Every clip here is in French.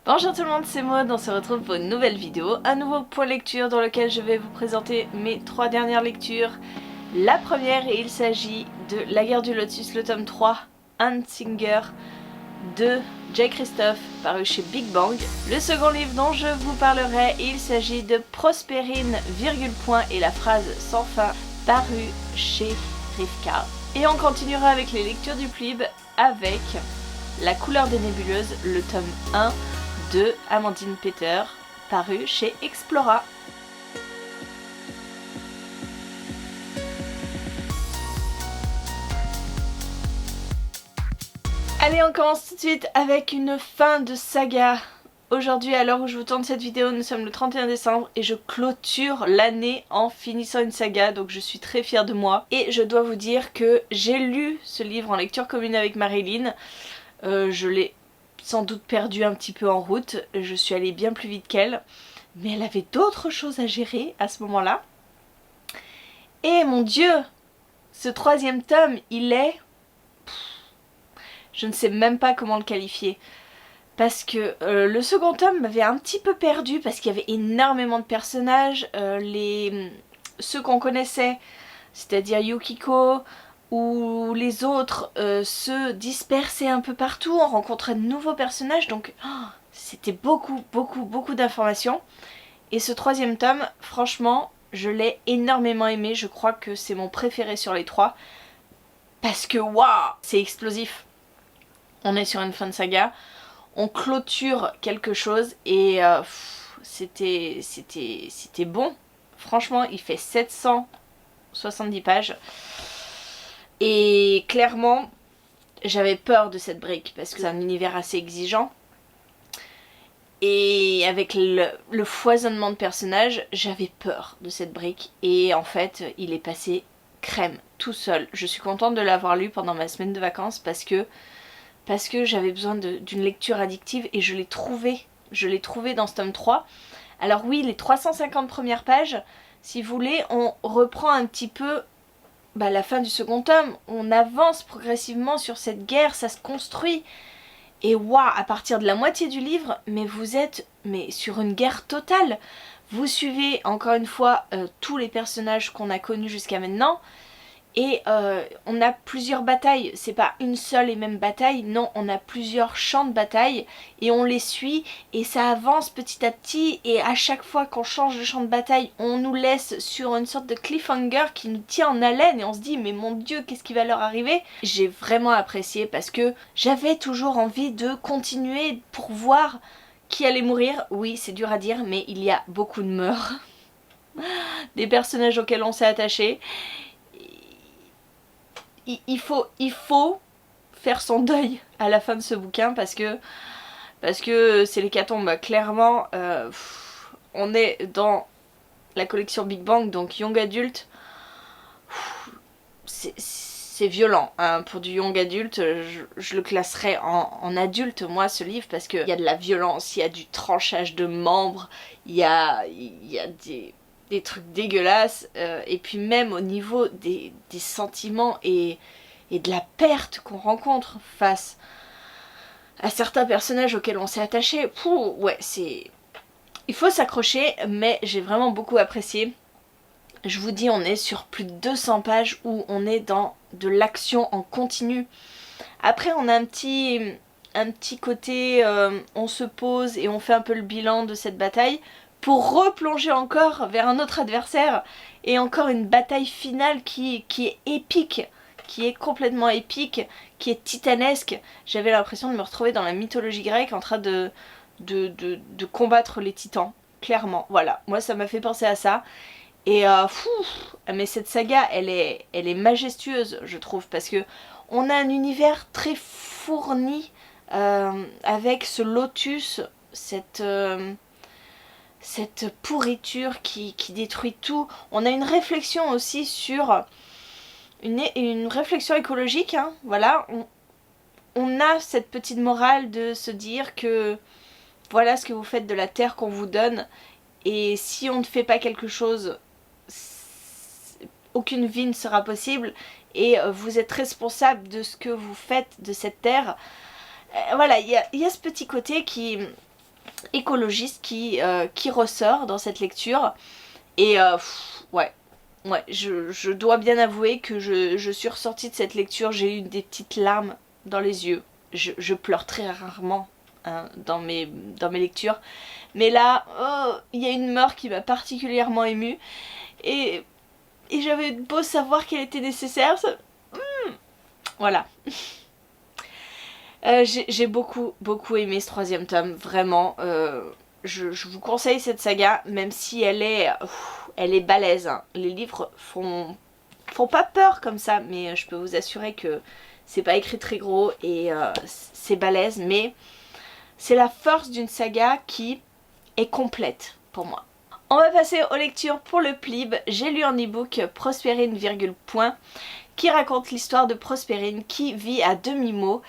Bonjour tout le monde, c'est Maud, on se retrouve pour une nouvelle vidéo, un nouveau point lecture dans lequel je vais vous présenter mes 3 dernières lectures. La première, il s'agit de La guerre du Lotus, le tome 3, Huntsinger de Jay Kristoff, paru chez Big Bang. Le second livre dont je vous parlerai, il s'agit de Prospérine, virgule point et la phrase sans fin, paru chez Rivka. Et on continuera avec les lectures du Plib avec La couleur des nébuleuses, le tome 1, de Amandine Peter, paru chez Explora. Allez, on commence tout de suite avec une fin de saga. Aujourd'hui, à l'heure où je vous tourne cette vidéo, nous sommes le 31 décembre et je clôture l'année en finissant une saga, donc je suis très fière de moi. Et je dois vous dire que j'ai lu ce livre en lecture commune avec Marilyn. Je l'ai sans doute perdu un petit peu en route, je suis allée bien plus vite qu'elle, mais elle avait d'autres choses à gérer à ce moment-là. Et mon Dieu, ce troisième tome, il est... Je ne sais même pas comment le qualifier. Parce que le second tome m'avait un petit peu perdu, parce qu'il y avait énormément de personnages, ceux qu'on connaissait, c'est-à-dire Yukiko, où les autres se dispersaient un peu partout, on rencontrait de nouveaux personnages, donc c'était beaucoup d'informations. Et ce troisième tome, franchement, je l'ai énormément aimé, je crois que c'est mon préféré sur les trois, parce que waouh, c'est explosif. On est sur une fin de saga, on clôture quelque chose et c'était bon. Franchement, il fait 770 pages. Et clairement, j'avais peur de cette brique parce que c'est un univers assez exigeant. Et avec le foisonnement de personnages, j'avais peur de cette brique. Et en fait, il est passé crème, tout seul. Je suis contente de l'avoir lu pendant ma semaine de vacances parce que j'avais besoin d'une lecture addictive et je l'ai trouvé dans ce tome 3. Alors oui, les 350 premières pages, si vous voulez, on reprend un petit peu la fin du second tome, on avance progressivement sur cette guerre, ça se construit. Et waouh, à partir de la moitié du livre, mais vous êtes sur une guerre totale. Vous suivez encore une fois tous les personnages qu'on a connus jusqu'à maintenant. Et on a plusieurs batailles, c'est pas une seule et même bataille, non, on a plusieurs champs de bataille et on les suit et ça avance petit à petit et à chaque fois qu'on change de champ de bataille, on nous laisse sur une sorte de cliffhanger qui nous tient en haleine et on se dit mais mon Dieu, qu'est-ce qui va leur arriver? J'ai vraiment apprécié parce que j'avais toujours envie de continuer pour voir qui allait mourir. Oui, c'est dur à dire, mais il y a beaucoup de morts. Des personnages auxquels on s'est attaché. Il faut faire son deuil à la fin de ce bouquin parce que c'est l'hécatombe. Clairement, on est dans la collection Big Bang, donc Young Adult. C'est violent, hein. Pour du Young Adult, je le classerais en adulte, moi, ce livre, parce qu'il y a de la violence, il y a du tranchage de membres, il y a des trucs dégueulasses, et puis même au niveau des sentiments et de la perte qu'on rencontre face à certains personnages auxquels on s'est attaché. Ouais, c'est... Il faut s'accrocher, mais j'ai vraiment beaucoup apprécié. Je vous dis, on est sur plus de 200 pages où on est dans de l'action en continu. Après, on a un petit côté, on se pose et on fait un peu le bilan de cette bataille pour replonger encore vers un autre adversaire et encore une bataille finale qui est épique, qui est complètement épique, qui est titanesque. J'avais l'impression de me retrouver dans la mythologie grecque en train de combattre les titans, clairement. Voilà, moi ça m'a fait penser à ça. Et mais cette saga, elle est majestueuse, je trouve, parce que on a un univers très fourni avec ce lotus, cette pourriture qui détruit tout. On a une réflexion aussi sur une réflexion écologique, hein, voilà. On a cette petite morale de se dire que voilà ce que vous faites de la terre qu'on vous donne, et si on ne fait pas quelque chose, aucune vie ne sera possible et vous êtes responsable de ce que vous faites de cette terre. Voilà, il y a ce petit côté qui écologiste qui ressort dans cette lecture. Et ouais, je dois bien avouer que je suis ressortie de cette lecture, j'ai eu des petites larmes dans les yeux. Je pleure très rarement hein, dans mes lectures. Mais là, il y a une mort qui m'a particulièrement émue. Et j'avais beau savoir qu'elle était nécessaire, voilà. J'ai beaucoup aimé ce 3e tome, vraiment. Je vous conseille cette saga, même si elle est balèze. Hein. Les livres font pas peur comme ça, mais je peux vous assurer que c'est pas écrit très gros et c'est balèze, mais c'est la force d'une saga qui est complète pour moi. On va passer aux lectures pour le Plib. J'ai lu en e-book Prospérine, point, qui raconte l'histoire de Prospérine qui vit à demi-mot,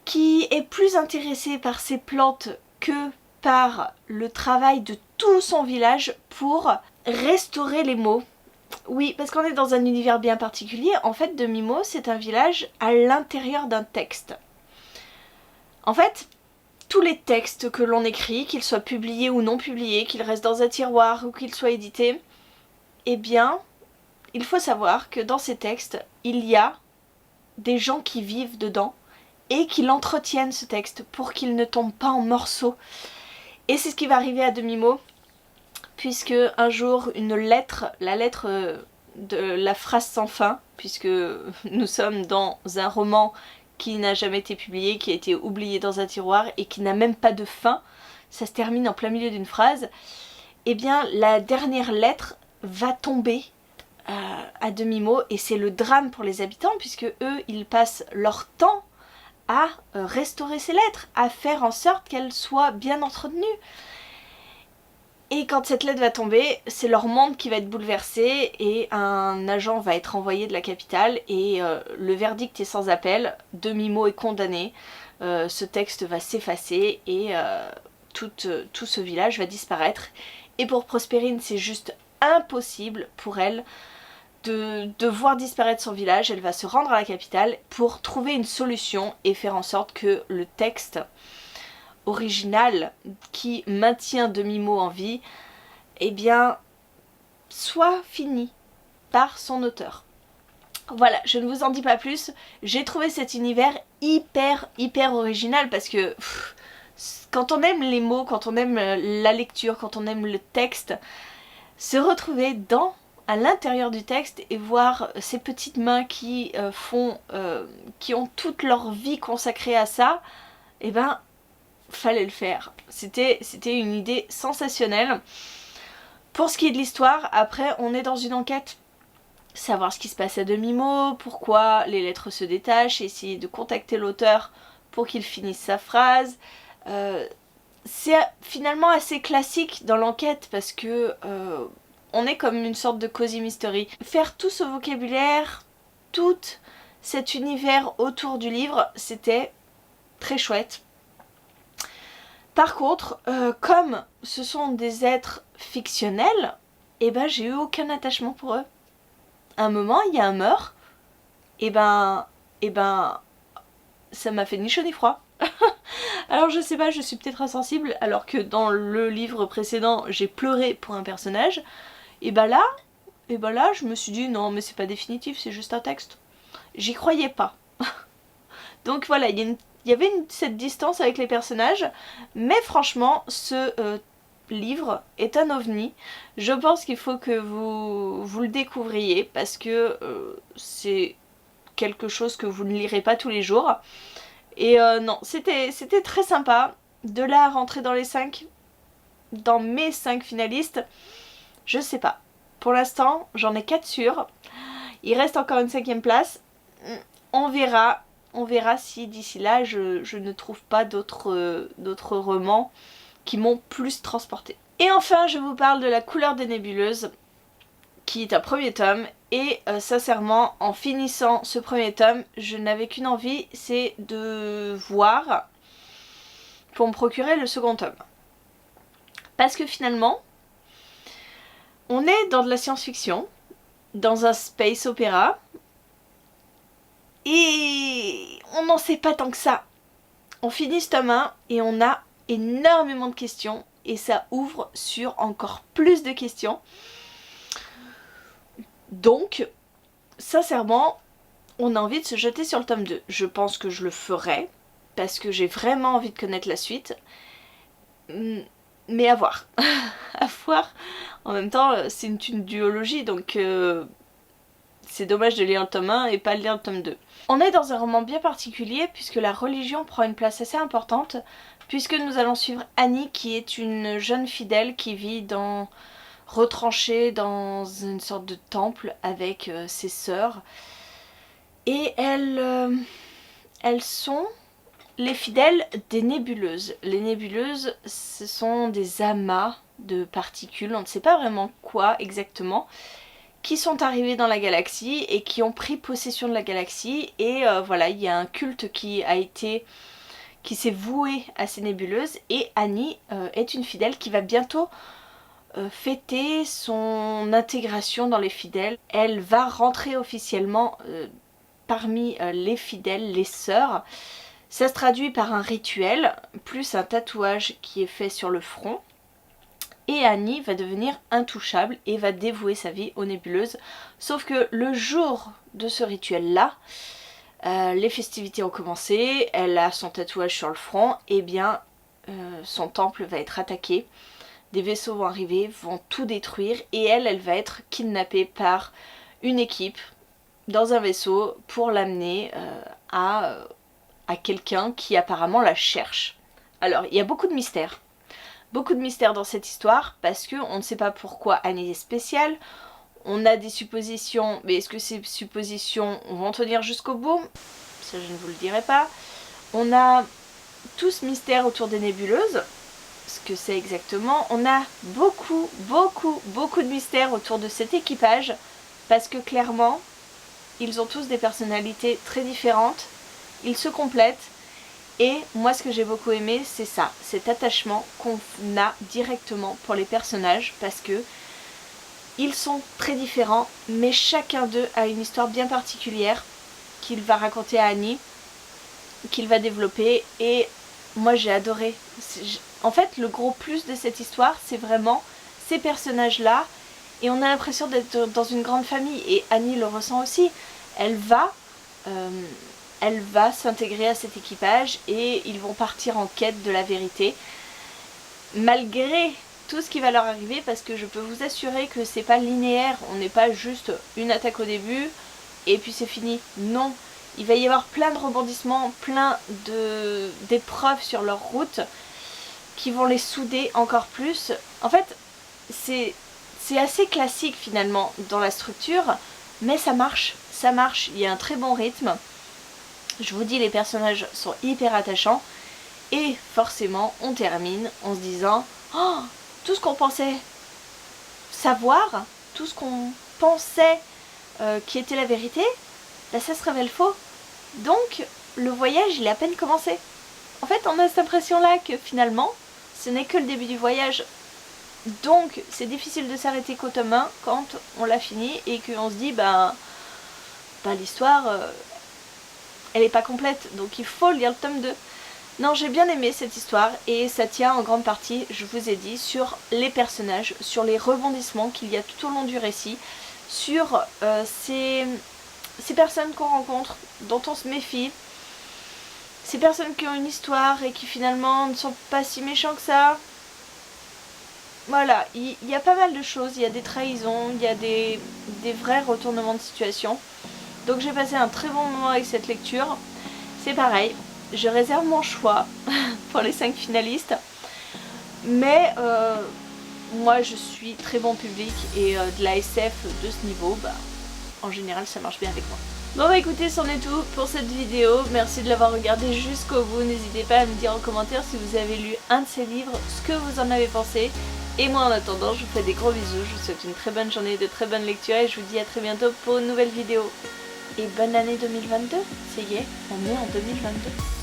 qui est plus intéressée par ses plantes que par le travail de tout son village pour restaurer les mots. Oui, parce qu'on est dans un univers bien particulier. En fait, demi-mot, c'est un village à l'intérieur d'un texte. En fait, tous les textes que l'on écrit, qu'ils soient publiés ou non publiés, qu'ils restent dans un tiroir ou qu'ils soient édités, eh bien, il faut savoir que dans ces textes, il y a des gens qui vivent dedans et qui l'entretiennent ce texte pour qu'il ne tombe pas en morceaux. Et c'est ce qui va arriver à demi-mot, puisque un jour, la lettre de la phrase sans fin, puisque nous sommes dans un roman qui n'a jamais été publié, qui a été oublié dans un tiroir et qui n'a même pas de fin, ça se termine en plein milieu d'une phrase, eh bien la dernière lettre va tomber à demi-mot et c'est le drame pour les habitants puisque eux ils passent leur temps à restaurer ces lettres, à faire en sorte qu'elles soient bien entretenues. Et quand cette lettre va tomber, c'est leur monde qui va être bouleversé et un agent va être envoyé de la capitale et le verdict est sans appel, demi-mot est condamné, ce texte va s'effacer et tout ce village va disparaître. Et pour Prospérine, c'est juste impossible pour elle de voir disparaître son village. Elle va se rendre à la capitale pour trouver une solution et faire en sorte que le texte original qui maintient demi-mot en vie, eh bien, soit fini par son auteur. Voilà, je ne vous en dis pas plus. J'ai trouvé cet univers hyper original parce que quand on aime les mots, quand on aime la lecture, quand on aime le texte, se retrouver à l'intérieur du texte et voir ces petites mains qui qui ont toute leur vie consacrée à ça, eh ben fallait le faire. C'était une idée sensationnelle. Pour ce qui est de l'histoire, après on est dans une enquête, savoir ce qui se passe à demi-mot, pourquoi les lettres se détachent, essayer de contacter l'auteur pour qu'il finisse sa phrase. C'est finalement assez classique dans l'enquête parce que on est comme une sorte de cozy mystery. Faire tout ce vocabulaire, tout cet univers autour du livre, c'était très chouette. Par contre, comme ce sont des êtres fictionnels, eh ben j'ai eu aucun attachement pour eux. À un moment, il y a un meurtre, et ben, ça m'a fait ni chaud ni froid. Alors je sais pas, je suis peut-être insensible, alors que dans le livre précédent, j'ai pleuré pour un personnage. Et ben là, je me suis dit non, mais c'est pas définitif, c'est juste un texte. J'y croyais pas. Donc voilà, il y avait cette distance avec les personnages, mais franchement, ce livre est un ovni. Je pense qu'il faut que vous le découvriez parce que c'est quelque chose que vous ne lirez pas tous les jours. Et non, c'était très sympa. De là à rentrer dans mes 5 finalistes, je sais pas. Pour l'instant, j'en ai 4 sûrs. Il reste encore une 5e place. On verra si d'ici là je ne trouve pas d'autres romans qui m'ont plus transporté. Et enfin, je vous parle de La couleur des nébuleuses, qui est un 1er tome. Et sincèrement, en finissant ce 1er tome, je n'avais qu'une envie, c'est de voir pour me procurer le 2nd tome. Parce que finalement, on est dans de la science-fiction, dans un space opéra, et on n'en sait pas tant que ça. On finit ce tome 1 et on a énormément de questions et ça ouvre sur encore plus de questions. Donc, sincèrement, on a envie de se jeter sur le tome 2. Je pense que je le ferai, parce que j'ai vraiment envie de connaître la suite. Mais à voir. À voir. En même temps, c'est une duologie, donc c'est dommage de lire le tome 1 et pas lire le tome 2. On est dans un roman bien particulier, puisque la religion prend une place assez importante, puisque nous allons suivre Annie, qui est une jeune fidèle qui vit retranchée dans une sorte de temple avec ses sœurs. Et elles sont les fidèles des nébuleuses. Les nébuleuses, ce sont des amas de particules, on ne sait pas vraiment quoi exactement, qui sont arrivés dans la galaxie et qui ont pris possession de la galaxie. Et voilà, il y a un culte qui s'est voué à ces nébuleuses. Et Annie est une fidèle qui va bientôt fêter son intégration dans les fidèles. Elle va rentrer officiellement parmi les fidèles, les sœurs. Ça se traduit par un rituel, plus un tatouage qui est fait sur le front. Et Annie va devenir intouchable et va dévouer sa vie aux nébuleuses. Sauf que le jour de ce rituel-là, les festivités ont commencé, elle a son tatouage sur le front, et bien son temple va être attaqué. Des vaisseaux vont arriver, vont tout détruire, et elle va être kidnappée par une équipe dans un vaisseau pour l'amener à quelqu'un qui apparemment la cherche. Alors, il y a beaucoup de mystères. Beaucoup de mystères dans cette histoire, parce qu'on ne sait pas pourquoi Annie est spéciale. On a des suppositions, mais est-ce que ces suppositions vont tenir jusqu'au bout? Ça, je ne vous le dirai pas. On a tout ce mystère autour des nébuleuses, ce que c'est exactement. On a beaucoup de mystères autour de cet équipage, parce que clairement, ils ont tous des personnalités très différentes, ils se complètent, et moi ce que j'ai beaucoup aimé, c'est ça, cet attachement qu'on a directement pour les personnages, parce que ils sont très différents, mais chacun d'eux a une histoire bien particulière qu'il va raconter à Annie, qu'il va développer, et moi j'ai adoré. En fait, le gros plus de cette histoire, c'est vraiment ces personnages-là, et on a l'impression d'être dans une grande famille, et Annie le ressent aussi. Elle va s'intégrer à cet équipage, et ils vont partir en quête de la vérité, malgré tout ce qui va leur arriver, parce que je peux vous assurer que c'est pas linéaire, on n'est pas juste une attaque au début, et puis c'est fini. Non, il va y avoir plein de rebondissements, plein d'épreuves sur leur route, qui vont les souder encore plus. En fait, c'est assez classique finalement dans la structure, mais ça marche, il y a un très bon rythme. Je vous dis, les personnages sont hyper attachants, et forcément on termine en se disant oh, tout ce qu'on pensait savoir, tout ce qu'on pensait qui était la vérité, bah ça se révèle faux. Donc le voyage il a à peine commencé. En fait on a cette impression là que finalement ce n'est que le début du voyage. Donc c'est difficile de s'arrêter qu'au tome 1 quand on l'a fini et qu'on se dit bah l'histoire elle est pas complète, donc il faut lire le tome 2. Non, j'ai bien aimé cette histoire, et ça tient en grande partie, je vous ai dit, sur les personnages, sur les rebondissements qu'il y a tout au long du récit, sur ces personnes qu'on rencontre, dont on se méfie, ces personnes qui ont une histoire et qui finalement ne sont pas si méchants que ça. Voilà, il y a pas mal de choses, il y a des trahisons, il y a des vrais retournements de situation. Donc j'ai passé un très bon moment avec cette lecture. C'est pareil, je réserve mon choix pour les 5 finalistes. Mais moi je suis très bon public, et de la SF de ce niveau, bah, en général ça marche bien avec moi. Bon bah écoutez, c'en est tout pour cette vidéo. Merci de l'avoir regardé jusqu'au bout. N'hésitez pas à me dire en commentaire si vous avez lu un de ces livres, ce que vous en avez pensé. Et moi en attendant, je vous fais des gros bisous. Je vous souhaite une très bonne journée, de très bonnes lectures, et je vous dis à très bientôt pour une nouvelle vidéo. Et bonne année 2022, ça y est, on est en 2022.